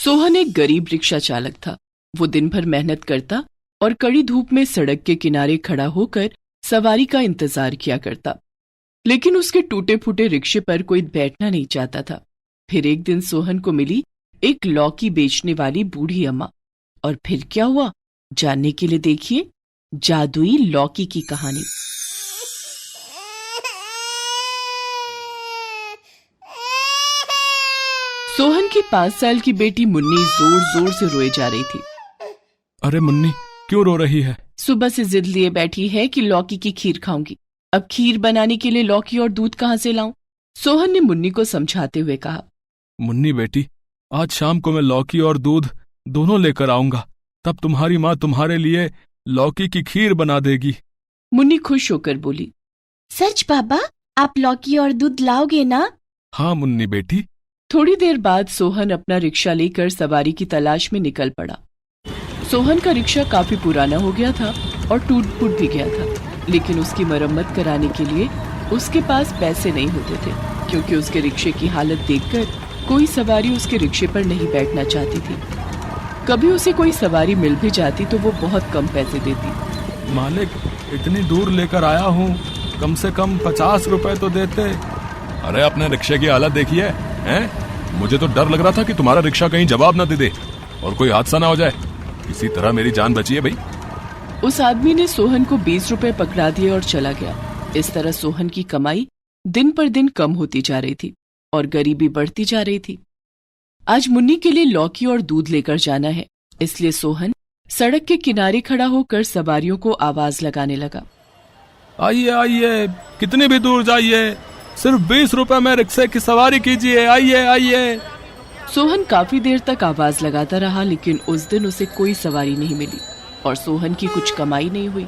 सोहन एक गरीब रिक्शा चालक था। वो दिन भर मेहनत करता और कड़ी धूप में सड़क के किनारे खड़ा होकर सवारी का इंतजार किया करता, लेकिन उसके टूटे फूटे रिक्शे पर कोई बैठना नहीं चाहता था। फिर एक दिन सोहन को मिली एक लौकी बेचने वाली बूढ़ी अम्मा। और फिर क्या हुआ, जानने के लिए देखिए जादुई लौकी की कहानी। सोहन की 5 साल की बेटी मुन्नी जोर जोर से रोए जा रही थी। अरे मुन्नी, क्यों रो रही है? सुबह से जिद लिए बैठी है कि लौकी की खीर खाऊंगी। अब खीर बनाने के लिए लौकी और दूध कहाँ से लाऊं? सोहन ने मुन्नी को समझाते हुए कहा। मुन्नी बेटी, आज शाम को मैं लौकी और दूध दोनों लेकर आऊंगा, तब तुम्हारी माँ तुम्हारे लिए लौकी की खीर बना देगी। मुन्नी खुश होकर बोली, सच बाबा, आप लौकी और दूध लाओगे ना? हाँ मुन्नी बेटी। थोड़ी देर बाद सोहन अपना रिक्शा लेकर सवारी की तलाश में निकल पड़ा। सोहन का रिक्शा काफी पुराना हो गया था और टूट फूट भी गया था, लेकिन उसकी मरम्मत कराने के लिए उसके पास पैसे नहीं होते थे, क्योंकि उसके रिक्शे की हालत देखकर कोई सवारी उसके रिक्शे पर नहीं बैठना चाहती थी। कभी उसे कोई सवारी मिल भी जाती तो वो बहुत कम पैसे देती। मालिक, इतनी दूर लेकर आया हूँ, कम से कम 50 रुपए तो देते। अरे अपने रिक्शे की हालत देखिए हैं? मुझे तो डर लग रहा था कि तुम्हारा रिक्शा कहीं जवाब न दे दे और कोई हादसा ना हो जाए। इसी तरह मेरी जान बची है भाई। उस आदमी ने सोहन को 20 रुपए पकड़ा दिए और चला गया। इस तरह सोहन की कमाई दिन पर दिन कम होती जा रही थी और गरीबी बढ़ती जा रही थी। आज मुन्नी के लिए लौकी और दूध लेकर जाना है, इसलिए सोहन सड़क के किनारे खड़ा होकर सवारियों को आवाज लगाने लगा। आइए आइए, कितनी भी दूर जाइए, सिर्फ 20 रुपए में रिक्शे की सवारी कीजिए, आइए आइए। सोहन काफी देर तक आवाज लगाता रहा, लेकिन उस दिन उसे कोई सवारी नहीं मिली और सोहन की कुछ कमाई नहीं हुई।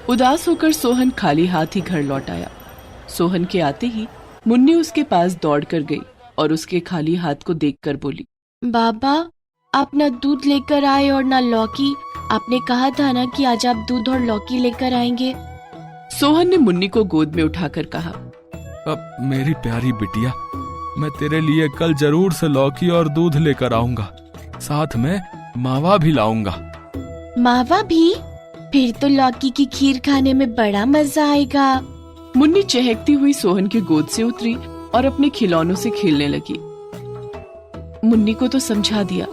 उदास होकर सोहन खाली हाथ ही घर लौट आया। सोहन के आते ही मुन्नी उसके पास दौड़कर गई और उसके खाली हाथ को देखकर बोली, बाबा, आप न दूध लेकर आए और न लौकी। आपने कहा था ना कि आज आप दूध और लौकी लेकर आएंगे। सोहन ने मुन्नी को गोद में उठाकर कहा, अब मेरी प्यारी बिटिया, मैं तेरे लिए कल जरूर से लौकी और दूध लेकर आऊंगा, साथ में मावा भी लाऊंगा। मावा भी? फिर तो लौकी की खीर खाने में बड़ा मजा आएगा। मुन्नी चहकती हुई सोहन की गोद से उतरी और अपने खिलौनों से खेलने लगी। मुन्नी को तो समझा दिया,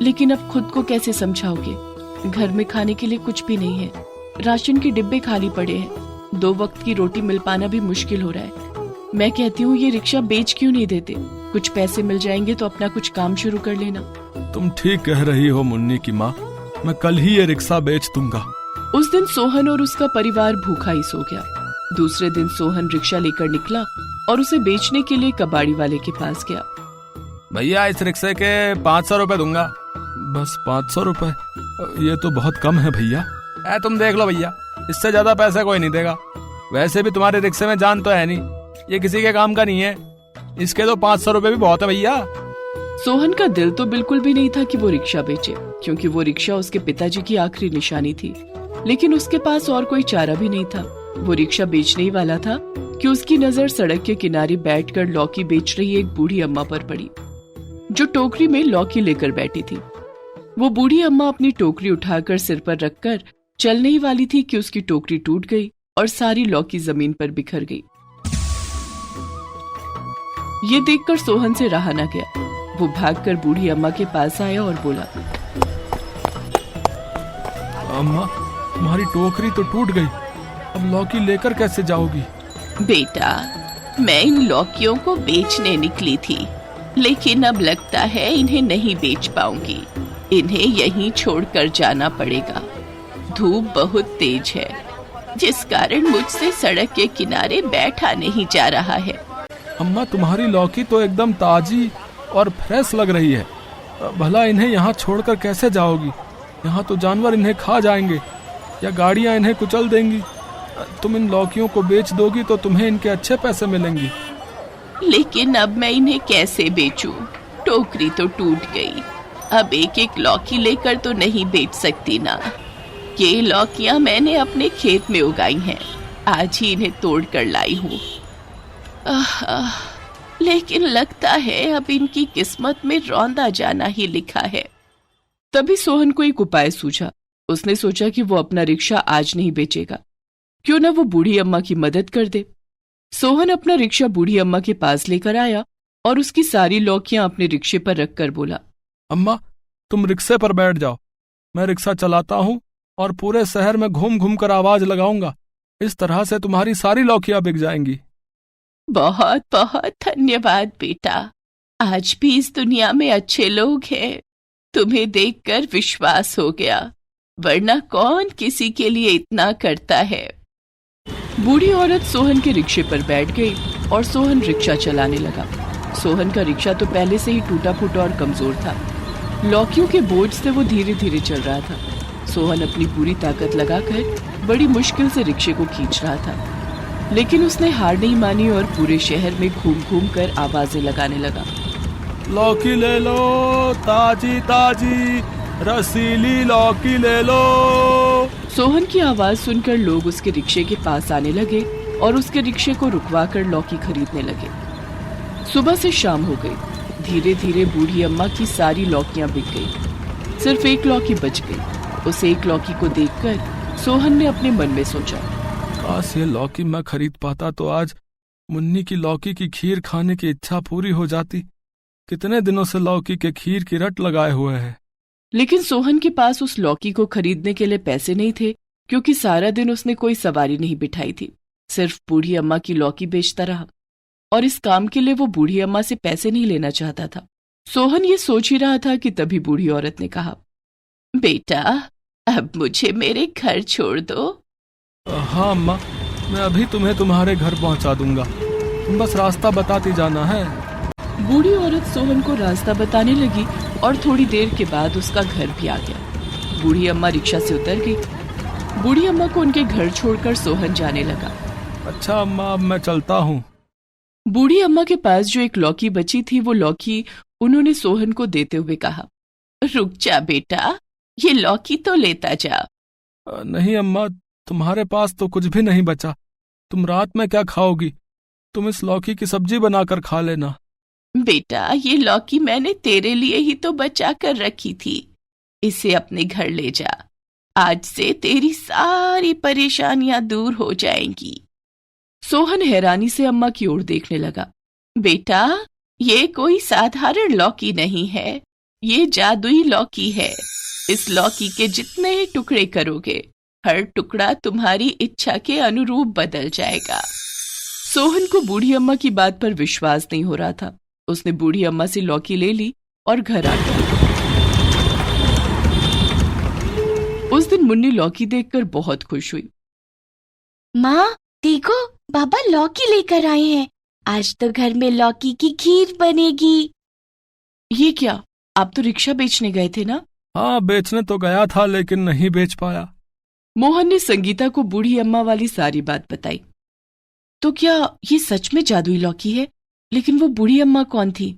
लेकिन अब खुद को कैसे समझाओगे? घर में खाने के लिए कुछ भी नहीं है, राशन के डिब्बे खाली पड़े हैं, 2 वक्त की रोटी मिल पाना भी मुश्किल हो रहा है। मैं कहती हूँ ये रिक्शा बेच क्यों नहीं देते? कुछ पैसे मिल जाएंगे तो अपना कुछ काम शुरू कर लेना। तुम ठीक कह रही हो मुन्नी की माँ, मैं कल ही ये रिक्शा बेच दूंगा। उस दिन सोहन और उसका परिवार भूखा ही सो गया। दूसरे दिन सोहन रिक्शा लेकर निकला और उसे बेचने के लिए कबाड़ी वाले के पास गया। भैया, इस रिक्शे के 500 रुपए दूंगा। बस 500 रुपए? ये तो बहुत कम है भैया। तुम देख लो भैया, इससे ज्यादा पैसे कोई नहीं देगा। वैसे भी तुम्हारे रिक्शे में जान तो है नहीं, ये किसी के काम का नहीं है। इसके तो 500 रुपए भी बहुत है भैया। सोहन का दिल तो बिल्कुल भी नहीं था कि वो रिक्शा बेचे, क्योंकि वो रिक्शा उसके पिताजी की आखिरी निशानी थी। लेकिन उसके पास और कोई चारा भी नहीं था। वो रिक्शा बेचने ही वाला था कि उसकी नजर सड़क के किनारे बैठकर लौकी बेच रही एक बूढ़ी अम्मा पर पड़ी, जो टोकरी में लौकी लेकर बैठी थी। वो बूढ़ी अम्मा अपनी टोकरी उठाकर सिर पर रखकर चलने ही वाली थी कि उसकी टोकरी टूट गई और सारी लौकी जमीन पर बिखर गई। ये देखकर सोहन से रहा न गया। वो भागकर बूढ़ी अम्मा के पास आया और बोला, अम्मा, तुम्हारी टोकरी तो टूट गई, अब लौकी लेकर कैसे जाओगी? बेटा, मैं इन लौकियों को बेचने निकली थी, लेकिन अब लगता है इन्हें नहीं बेच पाऊंगी। इन्हें यहीं छोड़कर जाना पड़ेगा। धूप बहुत तेज है, जिस कारण मुझसे सड़क के किनारे बैठा नहीं जा रहा है। अम्मा, तुम्हारी लौकी तो एकदम ताजी और फ्रेश लग रही है। भला इन्हें यहाँ छोड़कर कैसे जाओगी? यहाँ तो जानवर इन्हें खा जाएंगे या गाड़ियाँ इन्हें कुचल देंगी। तुम इन लौकियों को बेच दोगी तो तुम्हें इनके अच्छे पैसे मिलेंगी। लेकिन अब मैं इन्हें कैसे बेचूं? टोकरी तो टूट गई। अब एक एक लौकी लेकर तो नहीं बेच सकती ना। ये लौकियां मैंने अपने खेत में उगाई हैं, आज ही इन्हें तोड़ कर लाई हूँ। लेकिन लगता है अब इनकी किस्मत में रौंदा जाना ही लिखा है। तभी सोहन को एक उपाय सूझा। उसने सोचा कि वो अपना रिक्शा आज नहीं बेचेगा, क्यों ना वो बूढ़ी अम्मा की मदद कर दे। सोहन अपना रिक्शा बूढ़ी अम्मा के पास लेकर आया और उसकी सारी लौकियां अपने रिक्शे पर रखकर बोला, अम्मा तुम रिक्शे पर बैठ जाओ, मैं रिक्शा चलाता हूँ और पूरे शहर में घूम घूम कर आवाज लगाऊंगा। इस तरह से तुम्हारी सारी लौकियां बिक जाएंगी। बहुत बहुत धन्यवाद बेटा। आज भी इस दुनिया में अच्छे लोग हैं। तुम्हें देखकर विश्वास हो गया, वरना कौन किसी के लिए इतना करता है। बूढ़ी औरत सोहन के रिक्शे पर बैठ गई और सोहन रिक्शा चलाने लगा। सोहन का रिक्शा तो पहले से ही टूटा फूटा और कमजोर था। लौकियों के बोझ से वो धीरे धीरे चल रहा था। सोहन अपनी पूरी ताकत लगाकर बड़ी मुश्किल से रिक्शे को खींच रहा था, लेकिन उसने हार नहीं मानी और पूरे शहर में घूम घूम कर आवाजें लगाने लगा। लौकी ले लो, ताजी ताजी रसीली लौकी ले लो। सोहन की आवाज सुनकर लोग उसके रिक्शे के पास आने लगे और उसके रिक्शे को रुकवाकर लौकी खरीदने लगे। सुबह से शाम हो गई। धीरे धीरे बूढ़ी अम्मा की सारी लौकियां बिक गई। सिर्फ एक लौकी बच गई। उस एक लौकी को देखकर सोहन ने अपने मन में सोचा, काश ये लौकी मैं खरीद पाता तो आज मुन्नी की लौकी की खीर खाने की इच्छा पूरी हो जाती। कितने दिनों से लौकी के खीर की रट लगाए हुए है। लेकिन सोहन के पास उस लौकी को खरीदने के लिए पैसे नहीं थे, क्योंकि सारा दिन उसने कोई सवारी नहीं बिठाई थी। सिर्फ बूढ़ी अम्मा की लौकी बेचता रहा और इस काम के लिए वो बूढ़ी अम्मा से पैसे नहीं लेना चाहता था। सोहन ये सोच ही रहा था कि तभी बूढ़ी औरत ने कहा, बेटा अब मुझे मेरे घर छोड़ दो। हाँ अम्मा, मैं अभी तुम्हें तुम्हारे घर पहुंचा दूंगा, तुम बस रास्ता बताती जाना है। बूढ़ी औरत सोहन को रास्ता बताने लगी और थोड़ी देर के बाद उसका घर भी आ गया। बूढ़ी अम्मा रिक्शा से उतर गई। बूढ़ी अम्मा को उनके घर छोड़कर सोहन जाने लगा। अच्छा अम्मा, अब मैं चलता हूँ। बूढ़ी अम्मा के पास जो एक लौकी बची थी, वो लौकी उन्होंने सोहन को देते हुए कहा, रुक जा बेटा, ये लौकी तो लेता जा। नहीं अम्मा, तुम्हारे पास तो कुछ भी नहीं बचा। तुम रात में क्या खाओगी? तुम इस लौकी की सब्जी बनाकर खा लेना। बेटा ये लौकी मैंने तेरे लिए ही तो बचा कर रखी थी, इसे अपने घर ले जा। आज से तेरी सारी परेशानियां दूर हो जाएंगी। सोहन हैरानी से अम्मा की ओर देखने लगा। बेटा ये कोई साधारण लौकी नहीं है, ये जादुई लौकी है। इस लौकी के जितने ही टुकड़े करोगे, हर टुकड़ा तुम्हारी इच्छा के अनुरूप बदल जाएगा। सोहन को बूढ़ी अम्मा की बात पर विश्वास नहीं हो रहा था। उसने बूढ़ी अम्मा से लौकी ले ली और घर आ गया। उस दिन मुन्नी लौकी देखकर बहुत खुश हुई। माँ देखो, बाबा लौकी लेकर आए हैं। आज तो घर में लौकी की खीर बनेगी। ये क्या, आप तो रिक्शा बेचने गए थे ना? हाँ, बेचने तो गया था लेकिन नहीं बेच पाया। मोहन ने संगीता को बूढ़ी अम्मा वाली सारी बात बताई। तो क्या ये सच में जादुई लौकी है? लेकिन वो बूढ़ी अम्मा कौन थी?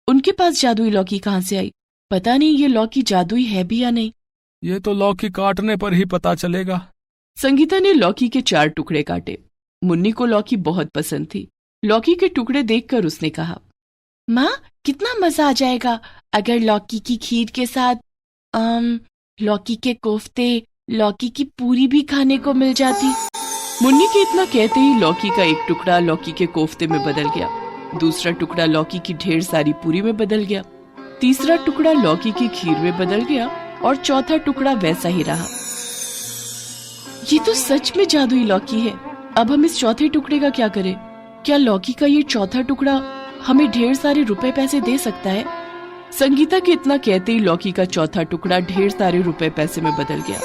उनके पास जादुई लौकी कहाँ से आई? पता नहीं ये लौकी जादुई है भी या नहीं। ये तो लौकी काटने पर ही पता चलेगा। संगीता ने लौकी के 4 टुकड़े काटे। मुन्नी को लौकी बहुत पसंद थी। लौकी के टुकड़े देखकर उसने कहा, माँ कितना मजा आ जाएगा अगर लौकी की खीर के साथ लौकी के कोफ्ते, लौकी की पूरी भी खाने को मिल जाती। मुन्नी के इतना कहते ही लौकी का एक टुकड़ा लौकी के कोफ्ते में बदल गया, दूसरा टुकड़ा लौकी की ढेर सारी पूरी में बदल गया, तीसरा टुकड़ा लौकी की खीर में बदल गया और चौथा टुकड़ा वैसा ही रहा। ये तो सच में जादुई लौकी है। अब हम इस चौथे टुकड़े का क्या करें? क्या लौकी का ये चौथा टुकड़ा हमें ढेर सारे रुपए पैसे दे सकता है? संगीता के इतना कहते ही लौकी का चौथा टुकड़ा ढेर सारे रुपए पैसे में बदल गया।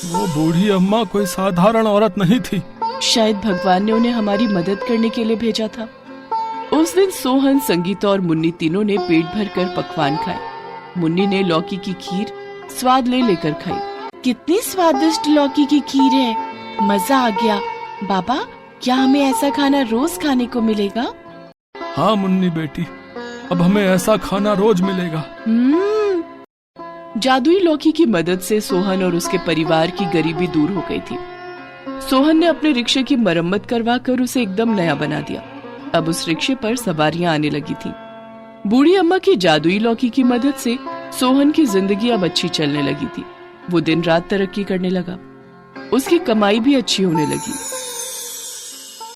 वो बूढ़ी अम्मा कोई साधारण औरत नहीं थी। शायद भगवान ने उन्हें हमारी मदद करने के लिए भेजा था। उस दिन सोहन, संगीता और मुन्नी तीनों ने पेट भर कर पकवान खाए। मुन्नी ने लौकी की खीर स्वाद ले लेकर खाई। कितनी स्वादिष्ट लौकी की खीर है, मजा आ गया। बाबा क्या हमें ऐसा खाना रोज खाने को मिलेगा? हाँ मुन्नी बेटी, अब हमें ऐसा खाना रोज मिलेगा। जादुई लौकी की मदद से सोहन और उसके परिवार की गरीबी दूर हो गई थी। सोहन ने अपने रिक्शे की मरम्मत करवा कर उसे एकदम नया बना दिया। अब उस रिक्शे पर सवारियां आने लगी थी। बूढ़ी अम्मा की जादुई लौकी की मदद से सोहन की जिंदगी अब अच्छी चलने लगी थी। वो दिन रात तरक्की करने लगा, उसकी कमाई भी अच्छी होने लगी।